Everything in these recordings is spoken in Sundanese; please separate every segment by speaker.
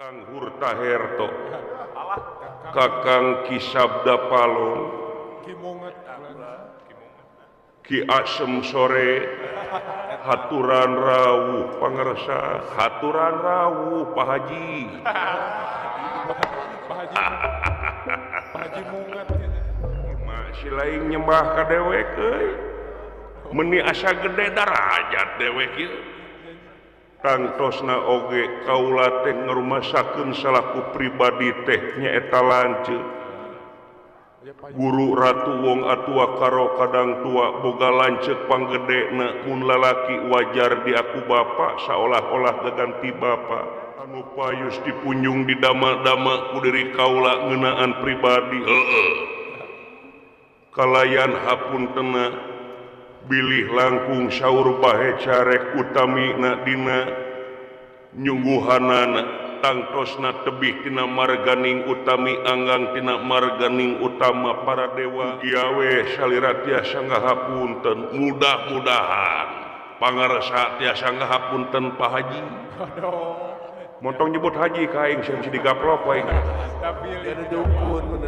Speaker 1: Kang Hurtaherto, Kakang Kisabda Palon, Ki Asem Sore, haturan rawuh pangersa, haturan rawuh Pak Haji.
Speaker 2: Pak Haji mungat
Speaker 1: Masih lain nyembah ka dewek euy. Meni asa gede darajat dewek ieu. Tangtosna oge kaula teh ngarumasakeun salaku pribadi teh nyaeta lanceuk. Guru Ratu Wong atua karo kadang tua boga lanceuk panggedena mun lalaki wajar di aku bapa saolah-olah gaganti bapa anu payus dipunjung di dama-dama ku diri kaula ngeunaan pribadi kalayan hapuntenna bilih langkung saur bahe carek utamina dina nyungguhanana tangtosna tebih tina marganing utami anggang tina marganing utama para dewa iawe salira tiasa ngahapunten mudah-mudahan pangarsa tiasa ngahapunten Pak Haji. Montong nyebut haji ka aing sing digaplok wae.
Speaker 2: tapi ada dukun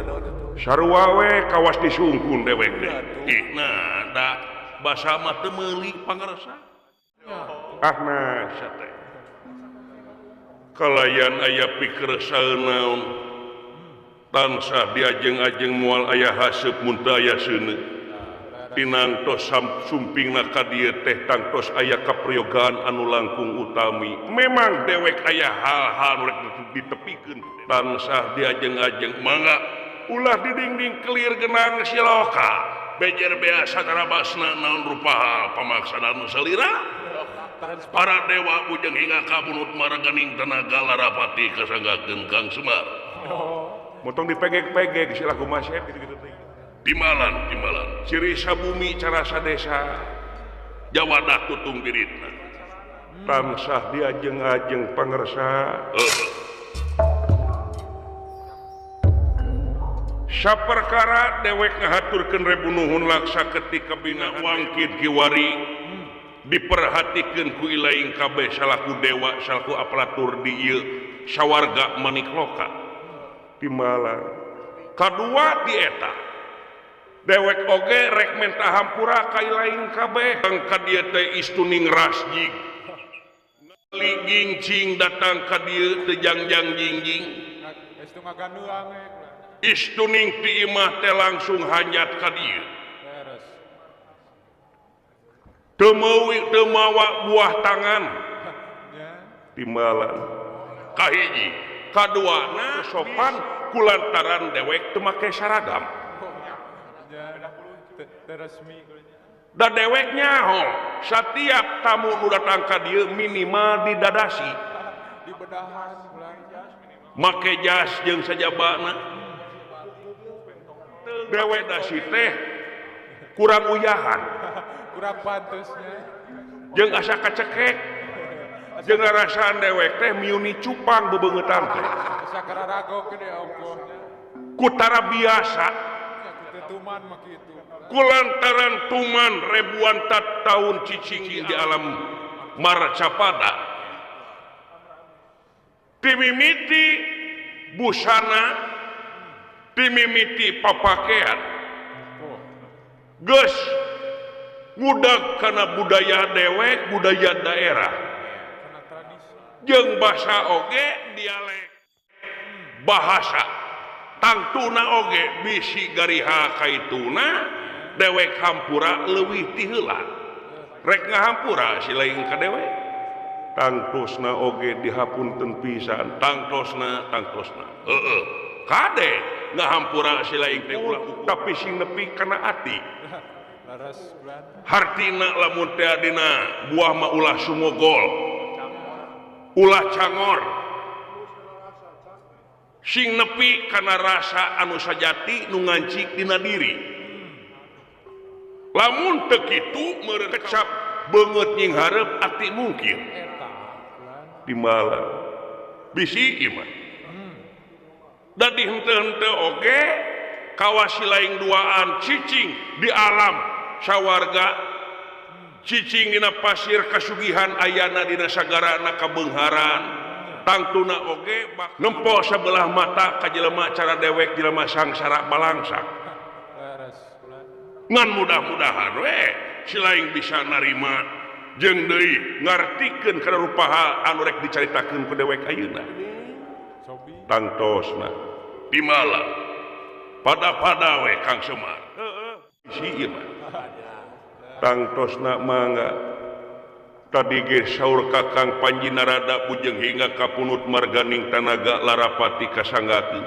Speaker 1: Sarua we kawas disungkun dewek teh. Nah, da basa mah teu meuli pangarsa. Nah, sate. Kalayan aya pikeun saeunaun tansah diajeng-ajeng moal aya haseup mun teu aya seuneu. Pinangtos sumpingna ka dieu teh tangtos aya kaprayogaan anu langkung utami. Memang dewek aya hal-hal nu rek ditepikeun tansah diajeng-ajeng mangga ulah didingding kelir genang siloka. Bejer biasa tarabasna naon rupa hal pamaksana anu salira. Para dewa bujang hingga kabunut maraganing tenaga larapati kasanggakeun Kang Semar. Motong dipegek-pegek sila kumaha gitu-gitu teh. Timalan ciri sabumi carasa desa Jawadah tutung diritna tansah diajeng-ajeng pangersa saperkara dewek ngahaturkeun rebu nuhun laksa ketika bina wangkid kiwari diperhatikeun ku ilaing kabeh salaku dewa salaku aparatur di ieu sawarga manikloka timalan kadua dieta dewek oge rek menta hampura ka ilaing kabeh ka dieu teh istuning rasjig ngali gincing datang ka dieu teu jangjang jingjing
Speaker 2: Estu ngagandeuang
Speaker 1: istuning ti imah teh langsung hanyat ka dieu
Speaker 2: beres
Speaker 1: teu mawa buah tangan
Speaker 2: ya
Speaker 1: timbalan kahiji kaduana sopan kulantaran dewek teu make saragam
Speaker 2: resmi
Speaker 1: da deweknya setiap tamu nu datang ka dieu minimal didadasi
Speaker 2: di bedahan
Speaker 1: make jas jeung sajabana dewek dasi teh kurang uyahan
Speaker 2: kurang pantasnya
Speaker 1: jeung asa kacekek jeung ngarasaan dewek teh miuni cupang bebeungetan teh
Speaker 2: sakararago gede ongkohnya
Speaker 1: kutara biasa
Speaker 2: ketuman mah kitu
Speaker 1: kulantaran tuman ribuan tahun cicing di alam marcapada timimiti busana timimiti papakean geus ngudag kana budaya dewek budaya daerah
Speaker 2: karena tradisi
Speaker 1: jeung basa oge dialek bahasa tangtuna oge bisi gariha kaituna dewek hampura leuwih ti heula rek ngahampura si lain ka dewek tangtosna oge dihapunten pisan tangtosna kade ngahampura si lain teh ulah tapi sing nepi kana ati
Speaker 2: laras bulan
Speaker 1: hartina lamun teh dina buah mah ulah sumogol ulah cangor sing nepi kana rasa anu sajati nu ngancik dina diri lamun teu kitu meureun kecap beungeut nying hareup ati mungkin
Speaker 2: eta bulan
Speaker 1: timalan bisi iman da di henteu-henteu oge kawasi laing duaan cicing di alam sawarga cicing dina pasir kasugihan ayana dina sagarana kabeungharan tangtuna oge nempo sebelah mata ka jelema cara dewek jelema sangsara balangsak
Speaker 2: Leres ulan.
Speaker 1: ngan mudah-mudahan we si lain bisa narima jeung deui ngartikeun kana rupaha anu rek dicaritakeun ku dewek ayeuna
Speaker 2: Sobi.
Speaker 1: tangtosna di malam pada we Kang Semar si ieu mah tangtosna mangga tadi ge saur Kakang Panji Narada bujeng hingga kapunut marganing tanaga larapati kasanggakeun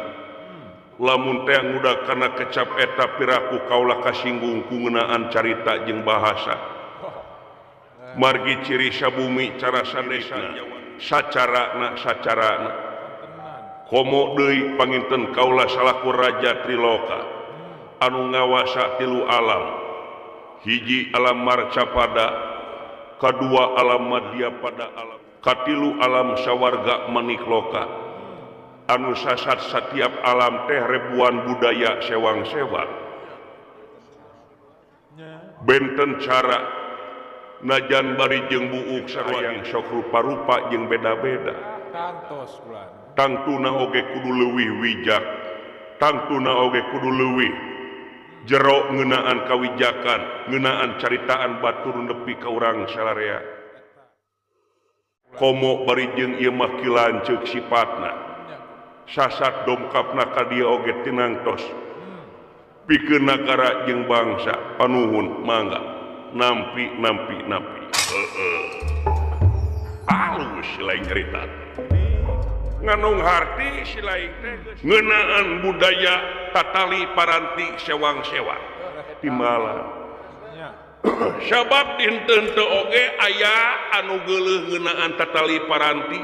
Speaker 1: lamun teh ngudag kana kecap eta piraku kaula kasinggung ku ngeunaan carita jeung bahasa margi ciri sabumi cara sanesna sacarana
Speaker 2: Tenan.
Speaker 1: komo deui panginten kaula salaku raja Triloka anu ngawasa tilu alam hiji alam marcapada kadua alam madya pada alam katilu alam sawarga manikloka anu sasat setiap alam teh ribuan budaya sewang-sewang benten cara najan bari jeung buuk sareng sok rupa-rupa jeung beda-beda
Speaker 2: Kantos ulan.
Speaker 1: tangtuna oge kudu leuwih wijak tangtuna oge kudu leuwih jero ngeunaan kawijakan ngeunaan caritaan batur nepi ka urang salarea komo bari jeung ieu mah kilanceuk sifatna sasat domkapna ka dieu oge tinangtos pikeun nagara jeung bangsa panuhun mangga nampi halus lain cerita nganung harti si lain teh ngeunaan budaya tatali paranti sewang-sewang timbalan
Speaker 2: Nya.
Speaker 1: sabab dinten teu oge aya anu geuleuh ngeunaan tatali paranti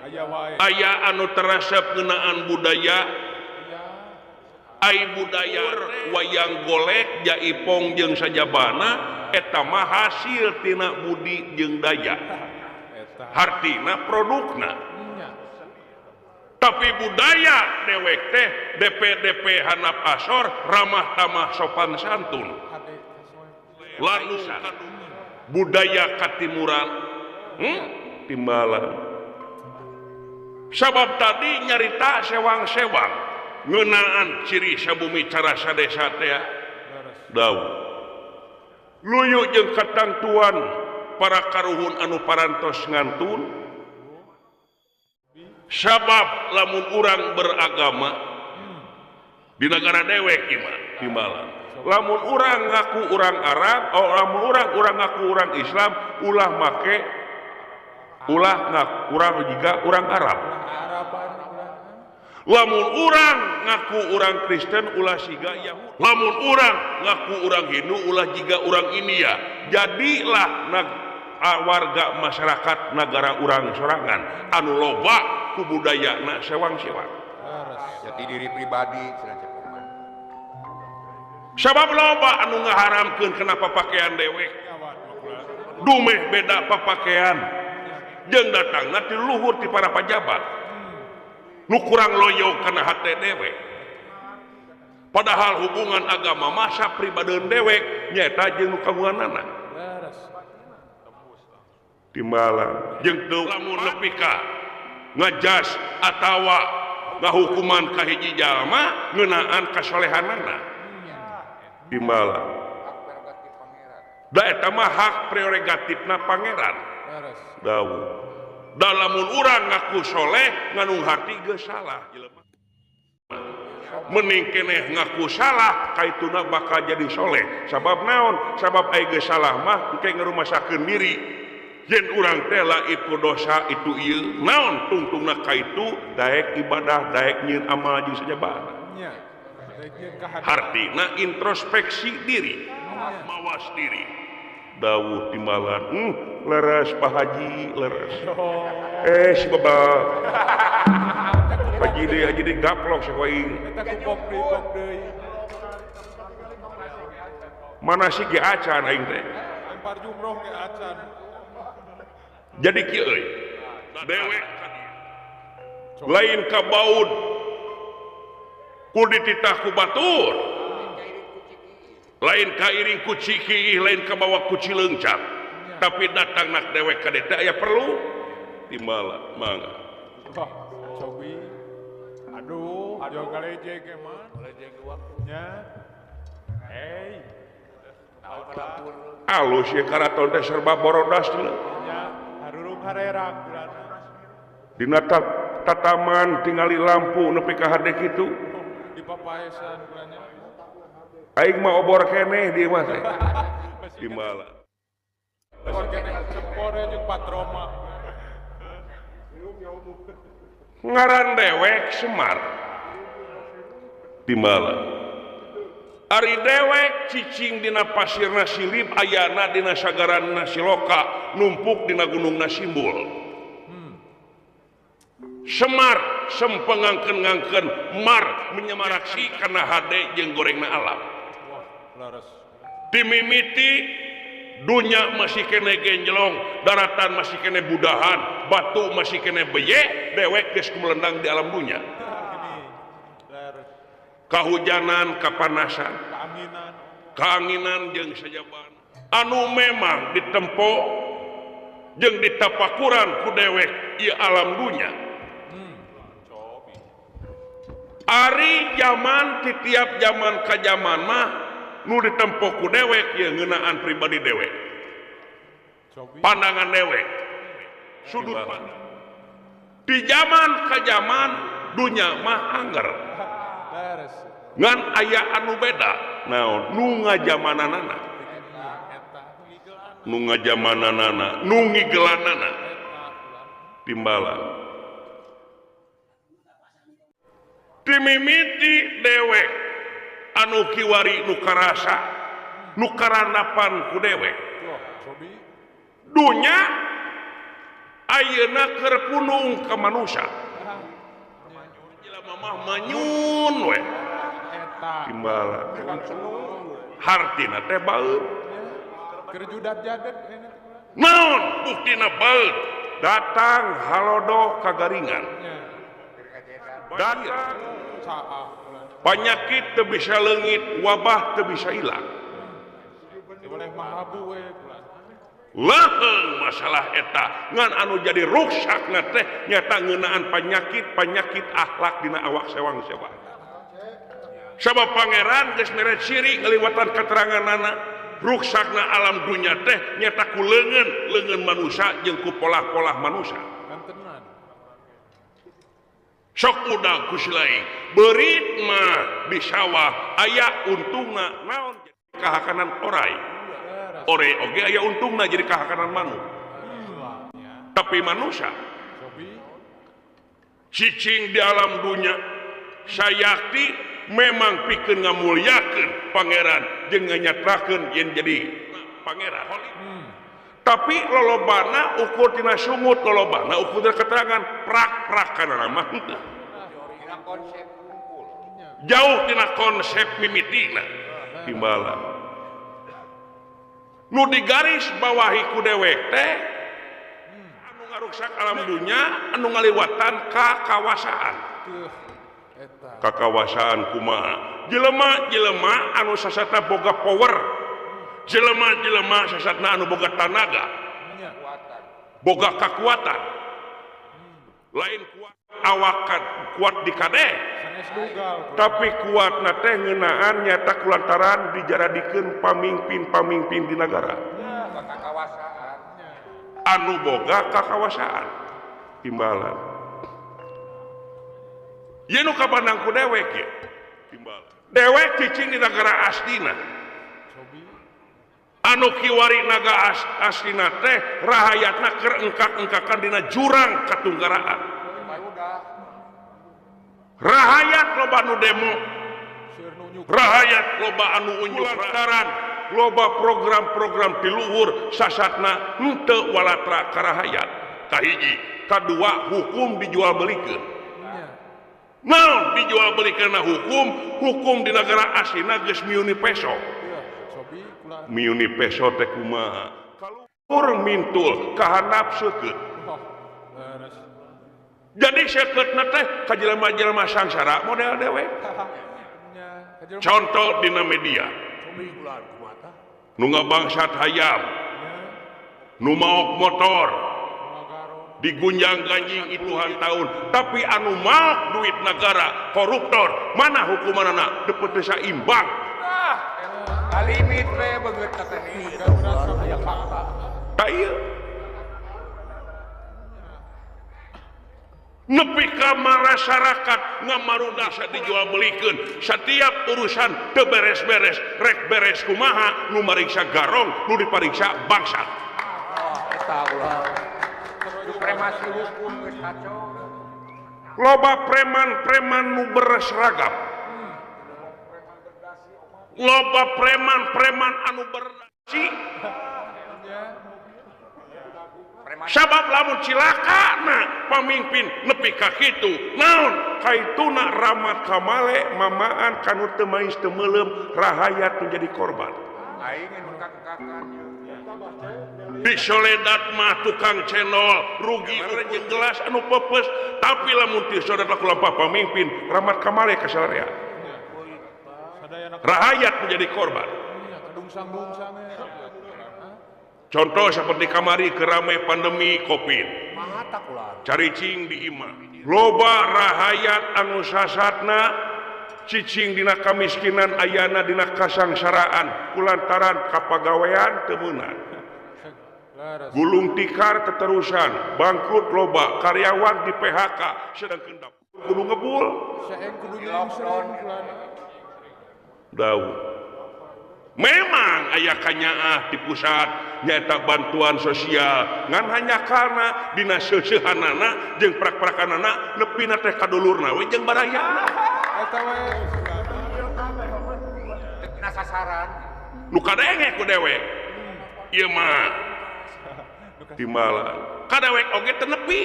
Speaker 2: Aya wae.
Speaker 1: aya anu terasep ngeunaan budaya ai budaya wayang golek jaipong jeung sajabana eta mah hasil tina budi jeung daya
Speaker 2: Eta.
Speaker 1: hartina produkna
Speaker 2: Nya.
Speaker 1: tapi budaya dewek teh DP hanap asor ramah tamah sopan santun
Speaker 2: Hade kasoe.
Speaker 1: lalu budaya katimuran timbalan sabab tadi nyarita sewang-sewang ngeunaan ciri sabumi cara sadesa teh
Speaker 2: Leres.
Speaker 1: daun luyu jeung katangtuan para karuhun anu parantos ngantun sabab lamun urang beragama di negara dewek iman timbalan lamun urang ngaku urang Arab lamun urang ngaku urang Islam ulah make ulah ngaku urang juga urang Arab
Speaker 2: Araban ulan.
Speaker 1: lamun urang ngaku urang Kristen ulah siga Yahudi lamun urang ngaku urang Hindu ulah jiga urang India jadilah warga masyarakat negara urang sorangan anu loba ku budayana sewang-sewang
Speaker 2: Leres.
Speaker 3: jati diri pribadi cenah
Speaker 1: sabab loba anu ngaharamkeun kenapa pakaian dewek
Speaker 2: Nyawat mah ulan.
Speaker 1: dumeh beda papakaian jeung datangna ti luhur ti para pajabat nu kurang loyo kana hate dewek padahal hubungan agama masa pribadeun dewek nyaeta jeung nu kagunganana
Speaker 2: Leres.
Speaker 1: timbalan jeung teu lamun nepi ka ngajas atawa ngahukuman ka hiji jalma ngeunaan kasolehanana timbalan da eta mah hak prerogatifna pangeran
Speaker 2: Leres.
Speaker 1: dawu da lamun urang ngaku soleh nganung hati geus salah jelema mending keneh ngaku salah kaituna bakal jadi soleh sabab naon sabab aya geus salah mah engke ngarumasakeun diri yen urang teh itu dosa itu ieu naon tungtungna kaitu daek ibadah daek nyieun amal jeung sajabana
Speaker 2: Nya. Deukeun ka hade.
Speaker 1: hartina introspeksi diri mawas diri dawuh timbalan leres Pak Haji leres si baba Pak Haji gaplok sakoing
Speaker 2: Eta ku pok deui.
Speaker 1: mana sih ge acan aing teh
Speaker 2: Lempar jumroh ke acan.
Speaker 1: jadi kieu euy dewek lain ka baud ku dititah ku batur lain ka iring ku ciki lain ka bawa ku cileungcap tapi datang nak dewek ka teh aya perlu timbalan mangga
Speaker 2: Wah, Cobi. Aduh, aduh galeje ke man. Nya. Hey. Naon dapur.
Speaker 1: Alus ya karaton teh serba borodas teh.
Speaker 2: Nya, harurung harerang bulanna.
Speaker 1: Dina tataman tingali lampu nepi ka hade kitu.
Speaker 2: Di papaesan bulannya.
Speaker 1: Aing mah obor keneh di mah teh. Timbala.
Speaker 2: Masih kena cepore jeung patroma.
Speaker 1: Ngaran dewek Semar. Timbala. Ari dewek cicing dina pasirna silip ayana dina sagaranna Siloka numpuk dina gunungna Simbul. Semar sempengangkeun-ngangkeun mar menyemaraksi kana hade jeung gorengna alam.
Speaker 2: Wah, laras.
Speaker 1: Dimimiti dunya masih kene genjlong, daratan masih kene budahan, batu masih kene beye, dewek geus kumelendang di alam dunya.
Speaker 2: Ini. Laras.
Speaker 1: Kahujanan, kapanasan, kaanginan jeung sajaban. Anu memang ditempo jeung ditapakuran ku dewek ieu alam dunya. Ari zaman ti tiap zaman ka zaman mah nu ditempo ku dewek ya ngeunaan pribadi dewek. Pandangan dewek. Sudut pandang. Di zaman ka zaman dunya mah angger. Ngan aya anu beda. Naon? Nu ngajamananana. Nu ngajamananana, nu ngigelanana. Timbalan. Dimimiti dewek anu kiwari nu karasa nu karanapan ku dewek dunya ayeuna keur punung ka manusia jelema mah manyun we timbala hartina teh baeud
Speaker 2: keur judat-jadet
Speaker 1: naon buktina baeud datang halodo kagaringan datang penyakit teu bisa leungit, wabah teu bisa hilang.
Speaker 2: Boleh mahabu we bulan.
Speaker 1: Leheung masalah eta ngan anu jadi ruksakna teh nyata ngeunaan penyakit akhlak dina awak sewang-sewang. Sabab pangeran geus mere ciri ngaliwatan keteranganana ruksakna alam dunya teh nyata ku leungeun manusia jeung ku polah-polah manusia. Sok udah kusilai berit mah di sawah aya untungna naon kahakanan orai oge aya untungna jadi kahakanan manu tapi manusia cicing di alam dunya sayakti memang pikeun ngamulyakeun pangeran jeung nganyatakeun yen jadi pangeran tapi lolobana ukur tina sumut lolobana ukur tina keterangan prak-prak kana mah henteu jauh tina konsep mimitina timbala nu digaris bawahi ku dewek teh anu ngaruksak alam dunya anu ngaliwatan kakawasaan kumaha jelema anu sasata boga power jelema sasatna anu boga tanaga boga kekuatan lain kuat awakan kuat di kade tapi kuatna teh ngeunaan nyata kulantaran dijaradikeun pamimpin di negara anu boga kakawasaan timbalan ye nu kapandang ku dewek ye timbalan dewek cicing di negara asdina anu kiwari naga asdina teh rahayatna keur engkak-engkakan dina jurang katunggaraan rahayat loba anu demo rahayat loba anu unjuk lantaran loba program-program di luhur sasatna henteu walatra karahayat kahiji kadua hukum dijual belikeun naon dijual belikeun hukum di negara asina geus miuni peso miuni peso teh kumaha kaluhur mintul kahandap seukeut jadi seukeutna teh ka jelema-jelema sangsara model dewe contoh dina media nu ngabangsat hayam nu maok motor digunjang ganjing ituhan tahun tapi anu mau duit negara koruptor mana hukumanana teu teu saimbang
Speaker 3: Kalimit we begeut teh ini.
Speaker 1: ta ieu nepi ka masyarakat ngamarudasa dijual belikeun setiap urusan teu beres-beres rek beres kumaha nu mariksa garong nu dipariksa bangsat
Speaker 3: Eta ulah. Supremasi hukum geus kacau.
Speaker 1: loba preman-preman nu berseragam loba preman-preman anu berdasi sabab lamun cilaka na pamimpin nepi ka kitu naon kaituna ramat kamale mamaan kanu teu mais teu meulem rahayat menjadi korban
Speaker 3: Aing mun kakak-kakan.
Speaker 1: di Soledad mah tukang cendol rugi jeung gelas anu pepes tapi lamun ti Soledad kula pamimpin ramat kamale kasarea rahayat menjadi korban contoh seperti kamari kerame pandemi Covid
Speaker 3: Mata ulah.
Speaker 1: caricing di imah loba rahayat anu sasatna cicing dina kamiskinan ayana dina kasangsaraan kulantaran kapagawean teu meunang gulung tikar teterusan bangkrut loba karyawan di PHK sedang kendap kudu ngebul daun memang aya kanyaah di pusat nyaeta bantuan sosial ngan hanya karena dina seusehanana jeung prak-prakanana nepina teh kadulurna we jeung barayana
Speaker 3: Tekna sasaran.
Speaker 1: nu kadenge ku dewek ieu mah timbalan kadewek oge teu nepi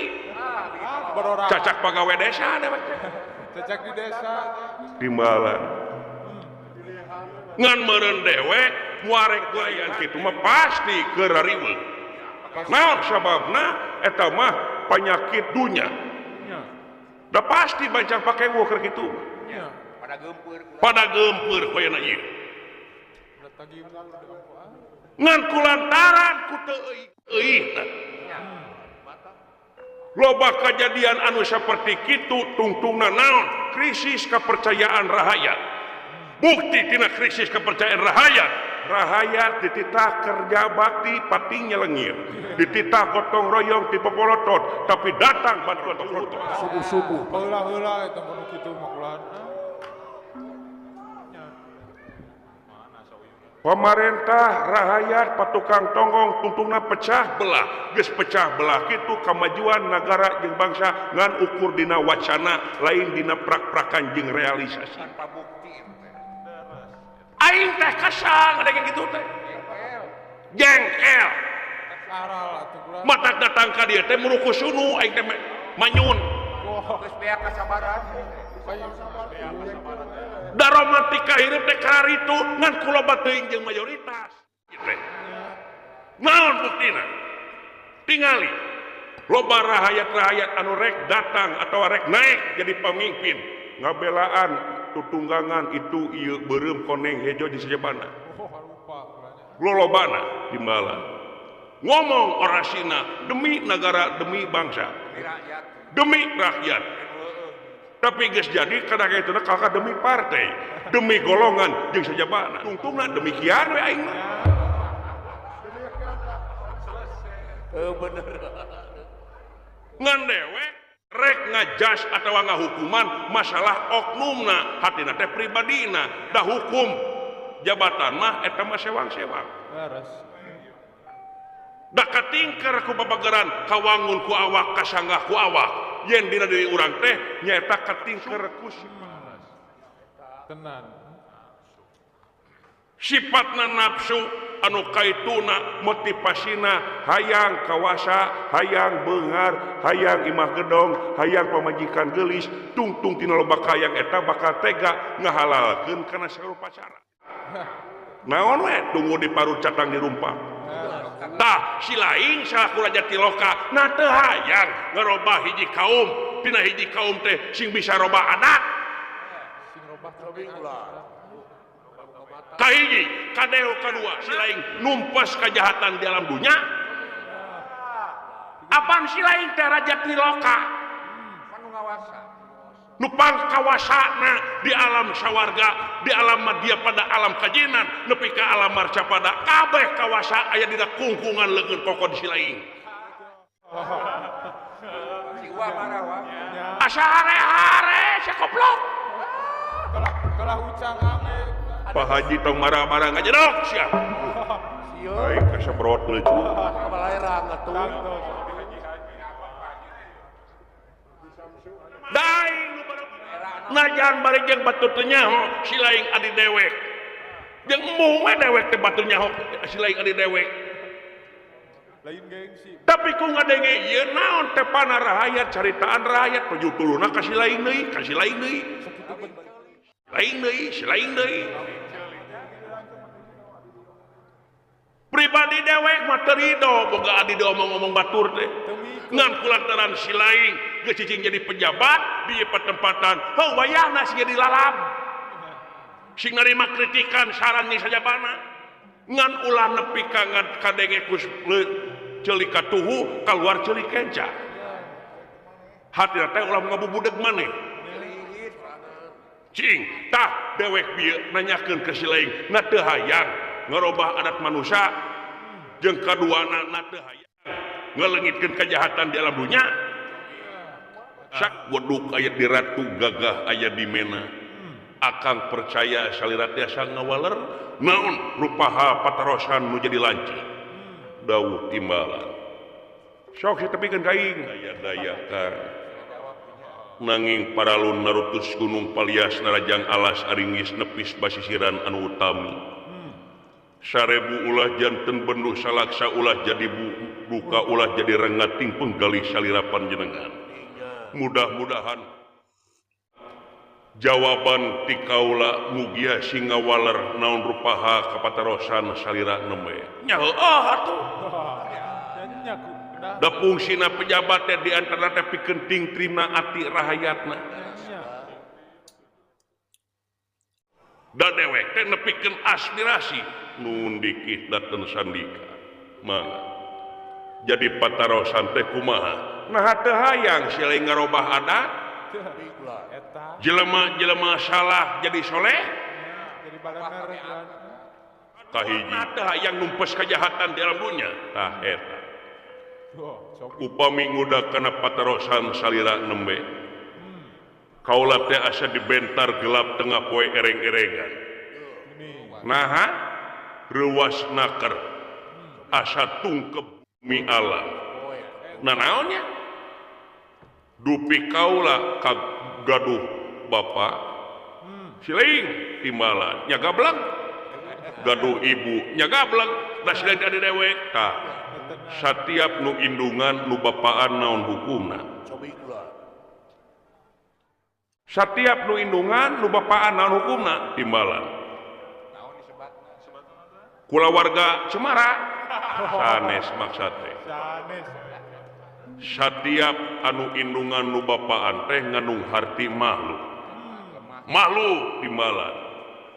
Speaker 2: Berorang.
Speaker 1: cacak pagawe desa dewek
Speaker 2: Cecak di desa.
Speaker 1: timbalan ngan meureun dewek muarek gulayan kitu mah pasti keur rariweuh naon sababna eta mah penyakit dunya da pasti bancang pake weuh keur kitu pada gempeur koyana ieu ngan kulantaran ku teu eueuhna loba kejadian anu saperti kitu tungtungna naon krisis kepercayaan rahayat bukti tina krisis kepercayaan rahayat dititah kerja bakti patingnya lengir dititah gotong royong tipe polotot tapi datang bantuan koruptor
Speaker 3: Subuh-subuh.
Speaker 2: Heula-heula eta mun kitu mah kulaan.
Speaker 1: pemerintah rahayat patukang tonggong tuntungna pecah belah geus pecah belah kitu kamajuan negara jeung bangsa ngan ukur dina wacana lain dina prak-prakan jeung realisasi
Speaker 3: Tanpa bukti.
Speaker 1: aing teh kasang ada kitu teh jengkel
Speaker 2: Aral atuh kulaan.
Speaker 1: matak datang ka dieu teh muruku sunu aing teh manyun
Speaker 3: Geus beak kasabaran.
Speaker 1: da romantika hirup teh kararitu ngan kuloba teuing jeung mayoritas kitu naon buktina tingali loba rahayat-rahayat anu rek datang atau rek naik jadi pemimpin ngabelaan tutunggangan itu ieu beureum koneng hejo di sajabana
Speaker 2: Lupa kulanya.
Speaker 1: lolobana timbalan ngomong orasina demi negara demi bangsa
Speaker 3: Rakyat.
Speaker 1: demi rakyat tapi geus jadi kadang itu kakak demi partai demi golongan jeung sajabana tungtungna demikian we aing mah
Speaker 3: Bener.
Speaker 1: ngan dewek rek ngajas atawa ngahukuman masalah oknumna hatina teh pribadina da hukum jabatan mah eta mah sewang-sewang
Speaker 2: Beres.
Speaker 1: da katingker ku babageran kawangun ku awak kasanggah ku awak yen dina diri urang teh nyaeta katingker ku
Speaker 2: Tenan.
Speaker 1: sifatna nafsu anu kaituna motivasina hayang kawasa hayang beungar hayang imah gedong hayang pamajikan geulis tungtung tina loba kayang eta bakal tega ngahalalkeun kana sarupa cara naon we tunggu di parut catang dirumpak tah si lain salah kula jati loka na teu hayang ngarobah hiji kaum tina hiji kaum teh sing bisa robah adat
Speaker 2: Sing robah
Speaker 1: kahiji kadeo kadua si lain numpas kejahatan di alam dunia Apaan si lain teh raja Triloka
Speaker 3: Manu ngawasa.
Speaker 1: nupang kawasana di alam sawarga di alam madya pada alam kajinan nepi ka alam marca pada kabeh kawasa aya dina kungkungan leungeun kokon si lain
Speaker 3: Jiwa marawa.
Speaker 1: asa hare-hare sakoplok
Speaker 2: Kalah ucang ame.
Speaker 1: Pak Haji tong marah-marah ngajedok sia baik kasabrot leucu
Speaker 3: Kabalayra ngatuh.
Speaker 1: daing najan bari jeung batu teu nyaho si laing adi dewek jeung embung we dewek teh batu nyaho si laing adi dewek
Speaker 2: Lain gengsi.
Speaker 1: tapi ku ngadenge ieu naon teh pana rakyat caritaan rakyat tujuh tuluna ka si laing deui ka si laing deui si laing deui pribadi dewek mah teu ridho boga adi diomong-omong batur teh ngan kulantaran si laing geus cicing jadi pejabat di pertempatan heuh wayahna sing jadi lalab sing narima kritikan saran ni saja bana ngan ulah nepi ka kadenge kus ceulik katuhu kaluar ceulik kenca hati teh ulah ngabubudeg maneh cing tah dewek bieu nanyakeun ke si laing na teu hayang ngarobah adat manusia jeung kaduana na teu hayang ngaleungitkeun kejahatan di alam dunya sak weduk aya di ratu gagah aya di mena akang percaya salira tiasa ngawaler naon rupaha patarosan nu jadi lanci dawuh timbalan sok ditepikeun ka aing aya daya kan nanging paralun narutus gunung palias narajang alas aringis nepis basisiran anu utami sarebu ulah janten benduh salaksa ulah jadi buka ulah jadi rengating penggali salira panjenengan mudah-mudahan jawaban ti kaula mugia singawaler naon rupaha kapatarosan salira neme nya heuh atuh da fungsina pejabat teh di antara teh pikeun tingtrina ati rahayatna da dewek teh nepikeun aspirasi nun dikit daten sandika mangga jadi patarosan teh kumaha nah teu hayang si lain ngarobah adat jelema salah jadi soleh
Speaker 2: Jadi balemer kan.
Speaker 1: kahiji teu hayang numpes kejahatan di alam dunya tah eta upami ngudak kana patarosan salira nembe kaula teh asa dibentar gelap tengah poe ereng-erengan naha reuwas naker asa tungkep bumi alam nah naonnya dupi kaula ka gaduh bapa siling timbalan nya gablang gaduh ibu nya gablang da sileun adi dewek tah satiap nu indungan nu bapaan naon hukumna satiap nu indungan nu bapaan naon hukumna timbalan kulawarga Cemara sanes maksud teh
Speaker 2: Sanes.
Speaker 1: satiap anu indungan nu bapaan teh ngandung harti makhluk timbalan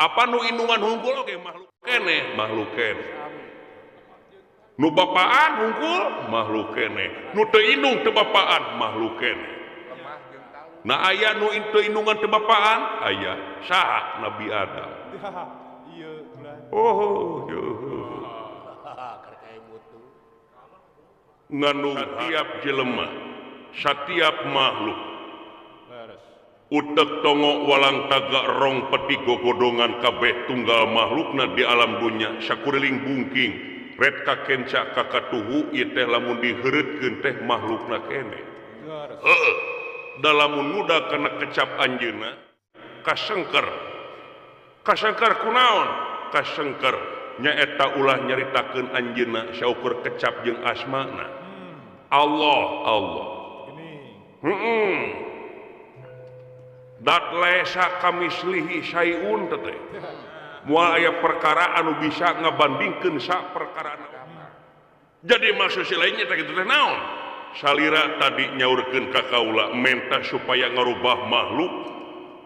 Speaker 1: apa nu indungan hungkul oke makhluk kene nu bapaan hungkul makhluk kene nu teu indung teu bapaan makhluk kene nah aya nu teu indungan teu bapaan aya saha Nabi Adam
Speaker 2: Iya bulan.
Speaker 1: ngandung tiap jelema satiap makhluk
Speaker 2: Beres.
Speaker 1: utek tongo walang tagak rong peti gogodongan kabeh tunggal makhlukna di alam dunya sakuriling bungking red ka kenca ka katuhu ieu teh lamun diheureutkeun teh makhlukna kene
Speaker 2: Beres.
Speaker 1: da lamun muda kana kecap anjeunna kasengker kunaon kasengker nyaeta ulah nyaritakeun anjeunna saukur kecap jeung asmana Allah
Speaker 2: Ini.
Speaker 1: dat laisa kamislihi syai'un teh moal aya perkara anu bisa ngabandingkeun sa perkara jadi maksud si lainnya teh kitu teh naon salira tadi nyaurkeun ka kaula menta supaya ngarubah makhluk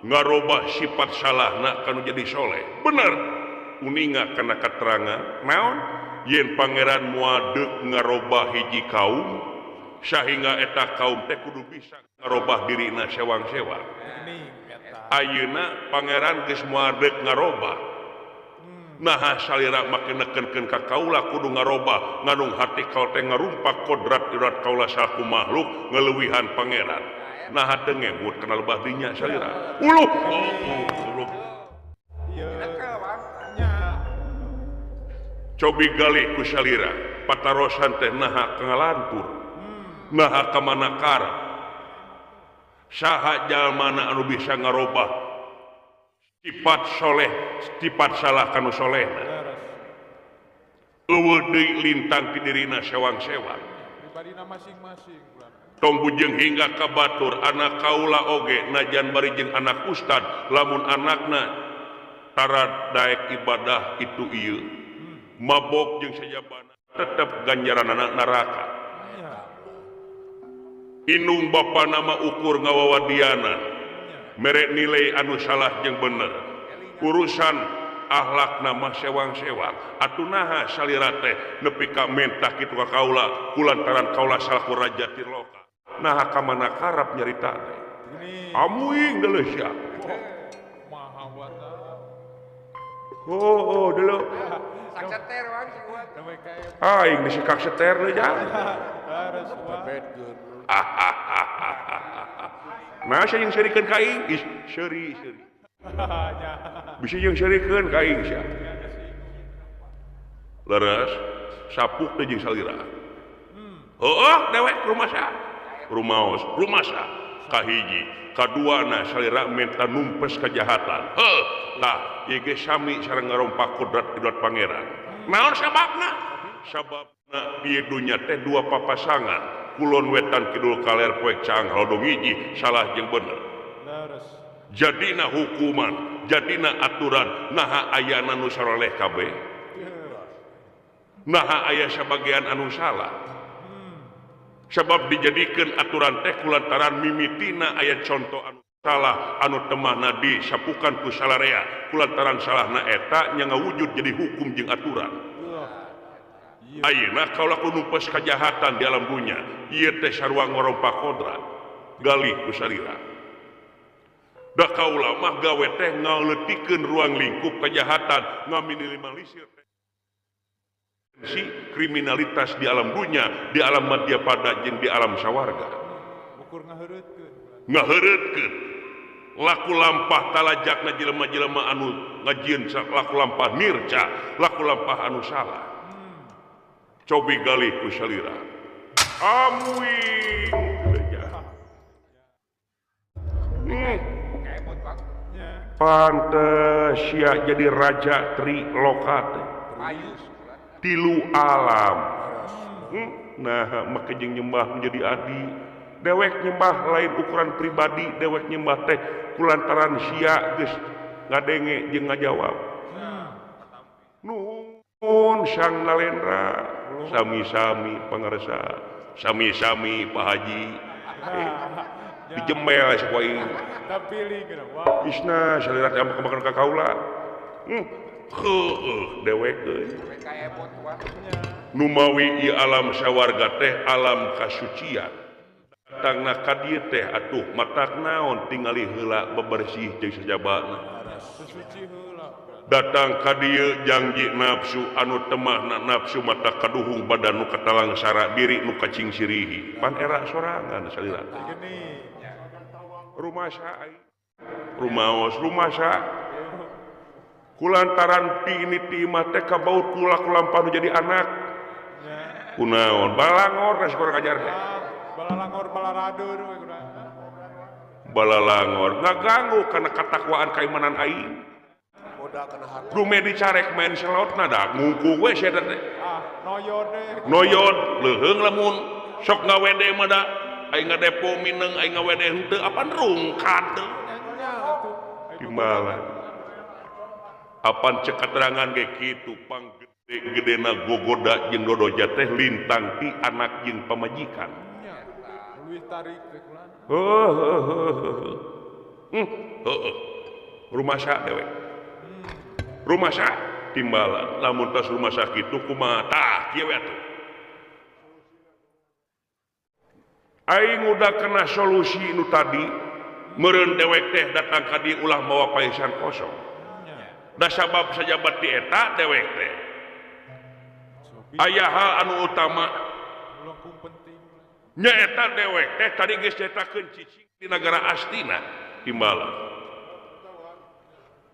Speaker 1: ngarubah sifat salahna kanu jadi soleh bener uninga kana katerangan naon yen pangeran moal deuk ngarubah hiji kaum sehingga eta kaum teh kudu bisa ngarobah dirina sewang-sewang. Ayeuna pangeran geus moal deuk ngarobah. Nah salira make nekenkeun ka kaula kudu ngarobah nganung hati kaula teh ngarumpak kodrat irat kaula salaku makhluk ngeleuwihan pangeran. Nah teu ngebut kana lebah dinya salira. Uluh. Cobi galih ku salira patarosan teh naha ngalantur. Naha ka manakara. Saha jalmana anu bisa ngarobah sifat soleh, sifat salah kanu solehna. Eueuh deui lintang ti dirina sewang-sewang.
Speaker 2: Pribadina masing-masing.
Speaker 1: Tong bujeng hingga ka batur anak kaula oge najan bari jeung anak ustad lamun anakna tara daek ibadah itu ieu mabok jeung sajabana tetep ganjaranna neraka. Inung bapa nama ukur ngawawadianan merek nilai anu salah jeung bener urusan akhlak nama sewang-sewang atunaha salira teh nepi ka mentah kitu ka kaula kulantaran kaula salaku raja ti loka naha ka mana karap nyarita teh amuing deuleuh sia
Speaker 2: Maha wata.
Speaker 1: oh deuleuh
Speaker 3: Sakseter wang si kuat.
Speaker 1: aing disikak seter deui jang
Speaker 2: Harus bedkeun.
Speaker 1: nah saya yang serikeun ka aing seuri bisa yang serikeun ka aing sia leres sapuk teh jeung salira heueuh dewek rumaos kahiji kaduana salira menta numpes kejahatan tah ieu ge sami sareng ngarompak kodrat idot pangeran naon sababna ieu dunya teh dua papasangan kulon wetan kidul kaler poek cang hodong hiji salah jeung bener jadina hukuman jadina aturan naha ayana nu saroleh kabeh naha aya sabagian anu salah sebab dijadikeun aturan teh kulantaran mimitina aya contoh anu salah anu temahna disapukan ku salarea kulantaran salahna eta nya ngawujud jadi hukum jeung aturan. Ayeuna kaula kudu numpes kejahatan di alam dunya ieu teh sarua ngorompak kodrat galih ku salira da kaula mah gawe teh ngaleutikeun ruang lingkup kejahatan ngaminimalisir si kriminalitas di alam dunya di alam madya pada jeung di alam sawarga
Speaker 2: Ukur
Speaker 1: ngaheureutkeun laku lampah talajakna jelema-jelema anu ngajieun laku lampah nirca laku lampah anu salah. Cobi galih ku salira amuing pantes sia jadi raja tri lokat tilu alam nah make jeung nyembah menjadi adi dewek nyembah lain ukuran pribadi dewek nyembah teh kulantaran sia geus ngadenge jeung ngajawab nuhun sang nalendra sami-sami pangaresa sami-sami Pak Haji dijembel sapoe
Speaker 2: Tapili kenapa?
Speaker 1: isna salira teh makan ka kaula heueuh dewek euy nu mawi ieu alam sawarga teh alam kasucian datangna ka dieu teh atuh matak naon tingali heula bebersih jeung sajabana
Speaker 2: Suci heula.
Speaker 1: datang ka dieu janji nafsu anu temahna nafsu mata kaduhung badan nu katalang sara diri nu kacing sirihi pan era sorangan salira
Speaker 2: Geni.
Speaker 1: rumasa rumaos rumasa kulantaran ti ini ti mah teh kabaut kula kulampah nu jadi anak kunaon balangor geus kurang ajar teh
Speaker 2: Balalangor balaradur we kurang.
Speaker 1: balalangor ngaganggu kana katakwaan kaimanan aing Rume dicarek main selotna da ngungku we sia teh.
Speaker 2: Noyod deh.
Speaker 1: Noyod leuheung lamun sok ngawede mah da aing ngadepo mineng aing ngawede henteu apan rungkat teh. Timbalan. Apan cek keterangan ge kitu panggede-gedena gogoda jeung dodoja teh lintang ti anak jeung pamajikan.
Speaker 2: Luwih tarik teh kulan.
Speaker 1: Heeh. Rumah sak dewe. Rumah sak timbalan lamun tas rumah sakit itu kumaha tah kieu atuh aing udah kena solusi nu tadi meureun dewek teh datang ka dieu ulah mawa paisan kosong da sabab sajabat di eta dewek teh aya hal anu utama nya eta dewek teh tadi geus nyetakeun cicing di negara Astina timbala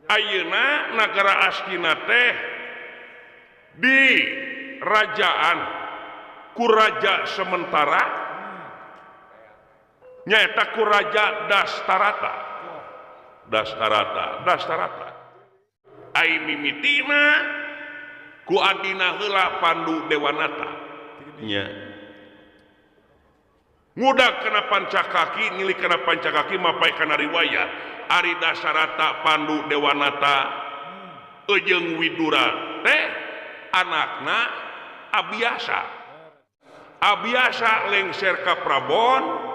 Speaker 1: ayeuna negara Astina teh di rajaan ku raja sementara nyaeta ku raja Dastarata ai mimitina ku adina heula Pandu Dewanata nya ngudag kana pancakaki ngilik kana pancakaki mapai kana riwayat ari Dastarata Pandu Dewanata jeung Widura teh anakna Abiasa lengser ka Prabon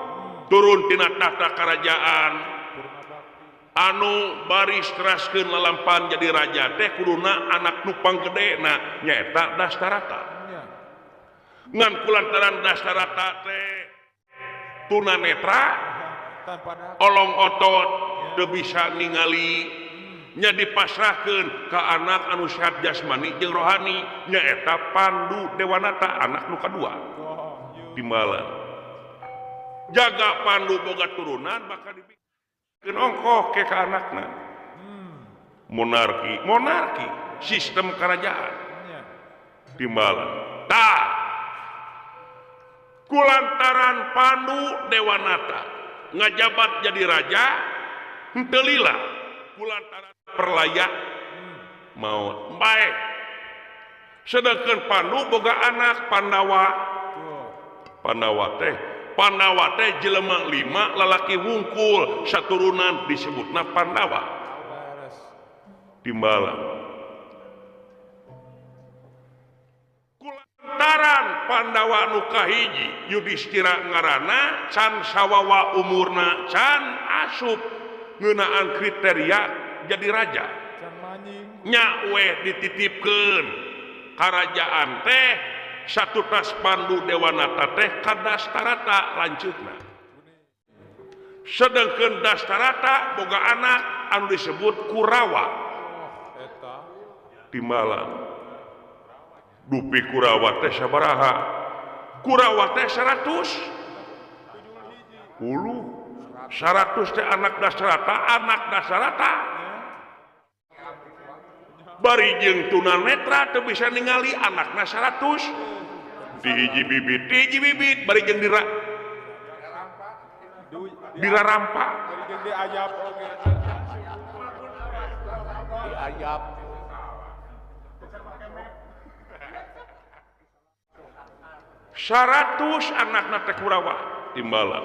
Speaker 1: turun tina tahta kerajaan anu baris teraskeun lalampan jadi raja teh kuduna anak nupang gedena nyaeta Dastarata ngan kulantaran Dastarata teh tunanetra olong otot teu bisa ningali nya dipasrahkeun ka anak anu sehat jasmani jeung rohani nyaeta Pandu Dewanata anak nu kadua timbala jaga Pandu boga turunan bakal dibikeun ongkoh ke ka anakna monarki sistem kerajaan timbala tah kulantaran Pandu Dewanata ngajabat jadi raja henteu lila kulantaran perlayak maut baik sedangkan Pandu boga anak Pandawa teh jelema 5 lalaki wungkul saturunan disebutna Pandawa timbala kulantaran Pandawa nu kahiji Yudhistira ngaranna can sawawa umurna can asup ngeunaan kriteria jadi raja nya we dititipkeun karajaan teh satu tas Pandu Dewanata teh ka Dastarata lanceukna sedangkeun Dastarata boga anak anu disebut Kurawa timbala dupi Kurawa teh sabaraha Kurawa teh 100 teh anak Dastarata bari jeung tunanetra teu bisa ningali anakna 100 di hiji bibit bari jeung dirarampa
Speaker 2: diayap oge diayap
Speaker 1: 100 anakna teh Kurawa timbala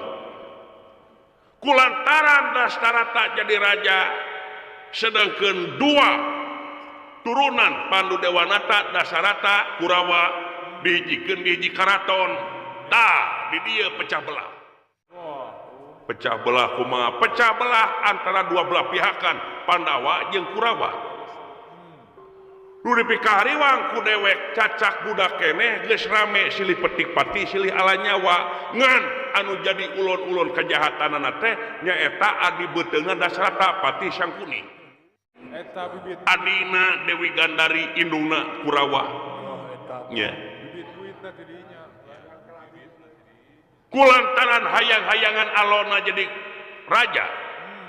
Speaker 1: kulantaran Dastarata jadi raja sedangkan 2 turunan Pandu Dewanata Dastarata Kurawa dijikeun di hiji karaton tah di dieu pecah belah kumaha pecah belah antara dua belah pihakan Pandawa jeung Kurawa nu dipikahariwang ku dewek cacak budak keneh geus rame silih petik pati silih ala nyawa ngan anu jadi ulun-ulun kejahatanana teh nyaeta adi beuteungna Dastarata Pati Sangkuni
Speaker 2: eta bibit
Speaker 1: adina Dewi Gandari indungna Kurawa nya
Speaker 2: bibit duitna ti dinya
Speaker 1: kulantaran hayang-hayangan alona jadi raja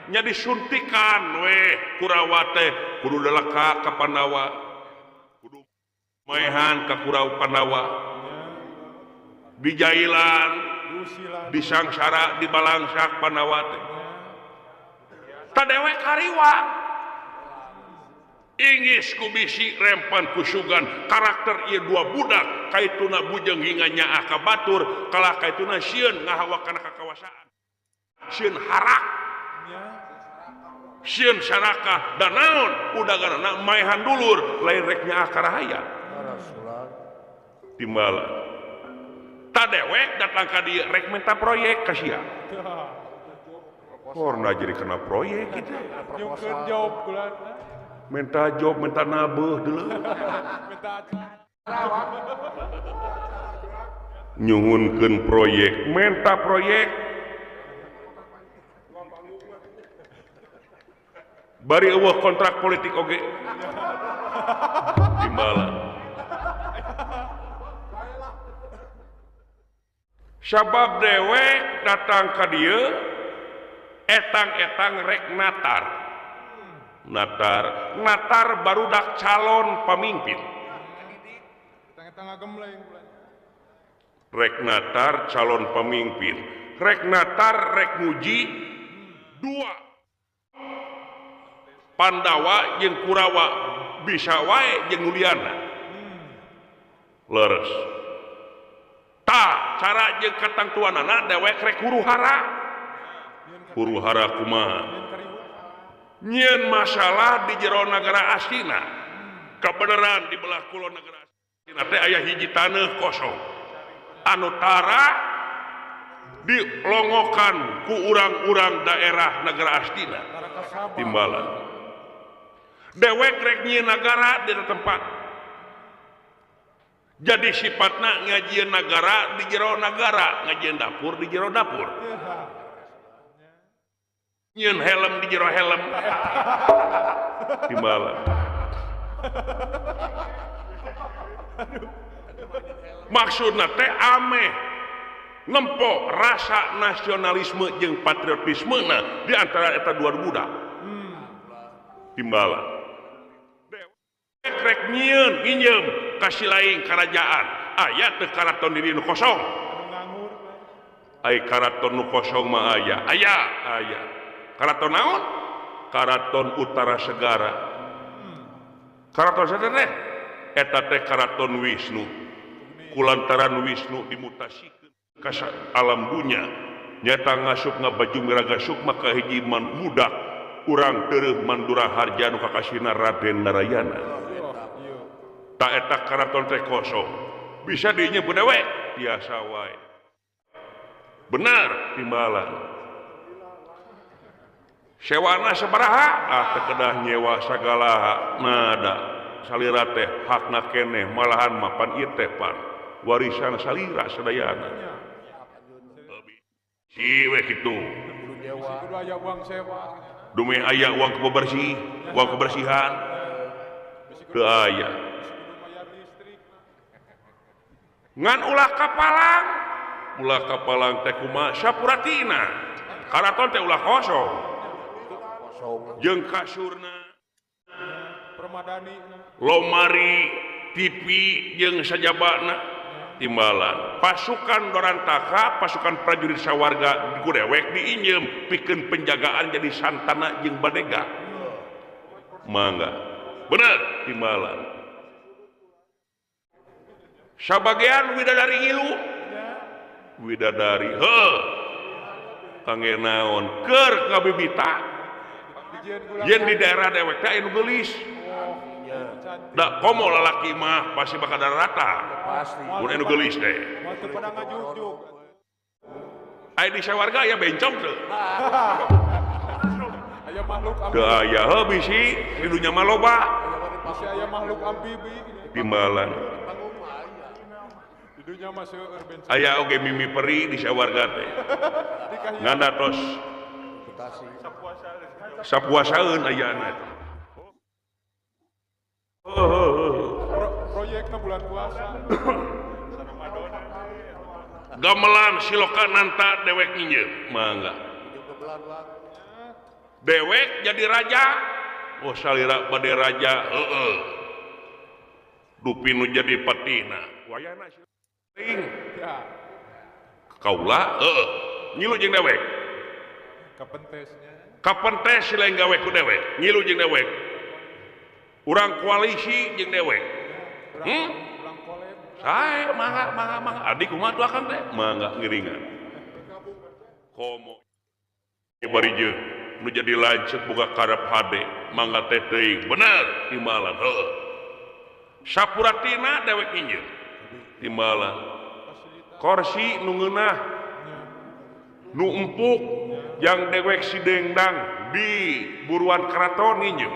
Speaker 1: nya disuntikan we Kurawa teh kudu delaka ka Pandawa kudu maehan ka Kurawa Pandawa dijailan disangsara dibalangsak Pandawa teh tadewek kariwang inggis ku bisi rempan kusugan karakter ieu dua budak kaituna bujeng hingga nyaah ka batur kalah kaituna sieun ngahawakan kakawasan sieun harak sieun sarakah dan naon udaganana maehan dulur lain rek nyaah karahaya timbala tadewek datang ka dieu rek minta proyek ka sia Korna jadi kena proyek gitu
Speaker 2: nyungkeun job bulan
Speaker 1: minta job minta nabeuh deuleu
Speaker 2: minta
Speaker 1: nyuhunkeun proyek menta proyek bari eueuh kontrak politik oge timbalan sabab dewek datang ka dieu etang-etang rek natar barudak calon pemimpin rek natar calon pemimpin rek natar rek nguji dua Pandawa jeung Kurawa bisa wae jeung muliana leres ta cara jeung katangtuanana dewek rek huru-hara kumaha nyieun masalah di jero nagara aslina kabeneran di belah kulon nagara aslina teh aya hiji taneuh kosong anu tara dilongokan ku urang-urang daerah nagara aslina timbalan dewek rek nyieun nagara di tempat jadi sifatna ngajieun nagara di jero nagara ngajieun dapur di jero dapur nyieun helm di jero helm timbalan maksudna teh ameh nempo rasa nasionalisme jeung patriotismena di antara eta dua budak timbalan rek nyieun pinjem kasih lain kerajaan aya teu karaton di nu kosong ai karaton nu kosong mah aya karaton naon karaton utara segara karaton sadar teh eta teh karaton Wisnu kulantaran Wisnu dimutasikeun ka alam dunya nyata ngasup ngabaju miraga sukma ka hiji budak urang teureum Mandura Harja nu kakasihna Raden Narayana tak eta karaton teh kosong bisa dinyebut dewek biasa wae benar timbalan sewana sabaraha teu kedah nyewa sagalaha nada salira teh hakna keneh malahan mapan ieu teh pan warisan salira sadayana siwe kitu dume aya uang kebersihan teu aya ngan ulah kapalang teh kumaha sapuratina karaton teh ulah kosong jeung kasurna permadani lomari TV jeung sajabana timbalan pasukan Dorantaka pasukan prajurit sawarga ku dewek diinjem pikeun penjagaan jadi santana jeung badega mangga bener timbalan sabagean widadari ngilu widadari kangge naon keur ngabibita yen di daerah dewek teh anu geulis da komo lalaki mah pasti bakal rata pasti mun anu geulis teh teu pada ngajujuk aya di sawarga aya bencong teu aya makhluk amfibi teu aya bisi di dunya mah loba bisi aya makhluk amfibi timbalan aya oge mimi peri di sawarga teh ngandatos sapuasaeun ayana proyekna bulan puasa gamelan silokananta dewek nginjeun mangga dewek jadi raja salira bade raja dupi nu jadi patina wayana kaula ngilu jeung dewek kapentes lain gawe ku dewek ngilu jeung dewek urang koalisi jeung dewek sae mangga adik kumaha tuh akang teh mangga ngiringan komo bari jeung nu jadi lanceuk boga karep hade mangga teh teuing bener timbalan sapuratina dewek nginjeun timbalan kursi nu ngeunah nu empuk yang dewek si dengdang di buruan keraton nginjeun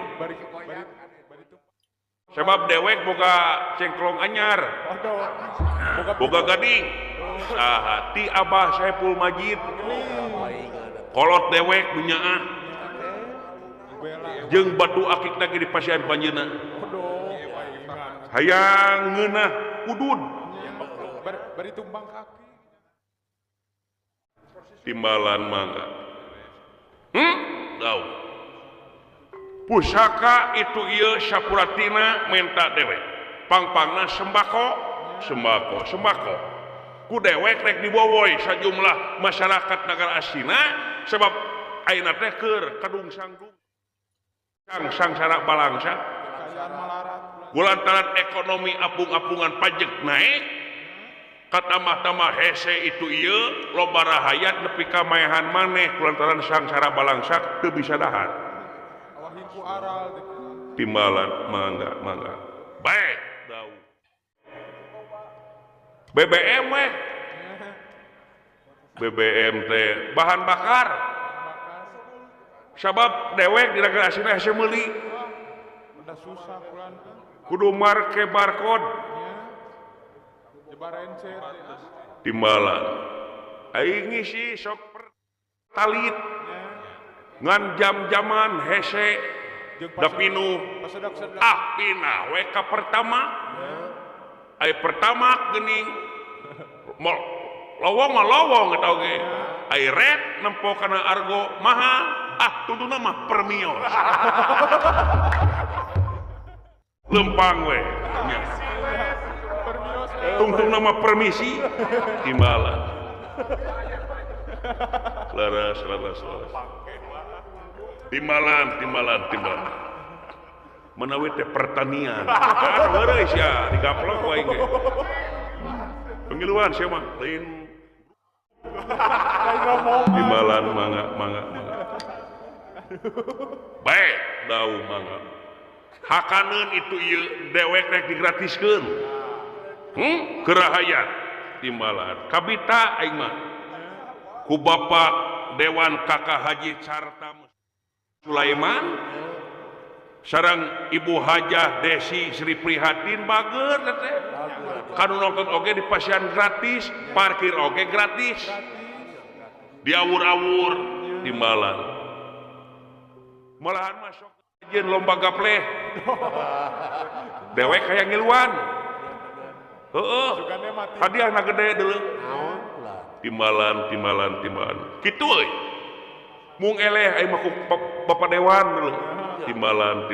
Speaker 1: sebab dewek boga cengklong anyar boga gading saha ti Abah Saiful Majid kolot dewek dunyaan jeung batu akik lagi di pasian panjeuna hayang ngeunah udud
Speaker 2: beri tumbang kaki
Speaker 1: timbalan mangga tahu pusaka itu ieu sapuratina menta dewek pangpangna sembako ku dewek rek dibowoy sajumlah masyarakat negara asina sebab ayeuna teh keur kadung sangdung sangsara balangsa kulantaran ekonomi apung-apungan pajak naik katamah-tamah hese itu ieu loba rahayat nepi ka maehan maneh kulantaran sangsara balangsa teu bisa dahar timbalan mangga baik daun BBM BBM teh bahan bakar sabab dewek di negara asina hese meuli
Speaker 2: udah susah pulang
Speaker 1: kudu marke barcode
Speaker 2: jebar encet
Speaker 1: timbalan aing ngisi sok talit ngan jam-jaman hese da pinu pina we ka pertama ai pertama geuning lowong mah lowong eta oge ai red nempo kana argo mahal tuduna mah permios lempang we tungtung nama permisi timbalan laras timbalan menawi teh pertanian heureus ya digaplok wae ge pengiluan sia mah lain timbalan mangga baik daun mangga hakaneun itu ieu dewek rek digratiskeun kerahayat timbalan kabita aing mah ku Bapak Dewan Kakak Haji Carta Sulaiman sareng Ibu Hajah Desi Sri Prihatin bager teh kanu nonton oge di pasian gratis parkir oge gratis diawur-awur timbalan malahan masuk jeung lomba gapleh dewek kayak ngiluan heeh hadiahna gede deuleu timbalan kitu euy mung eleh ai mah ku Bapak Dewan deuleu timbalan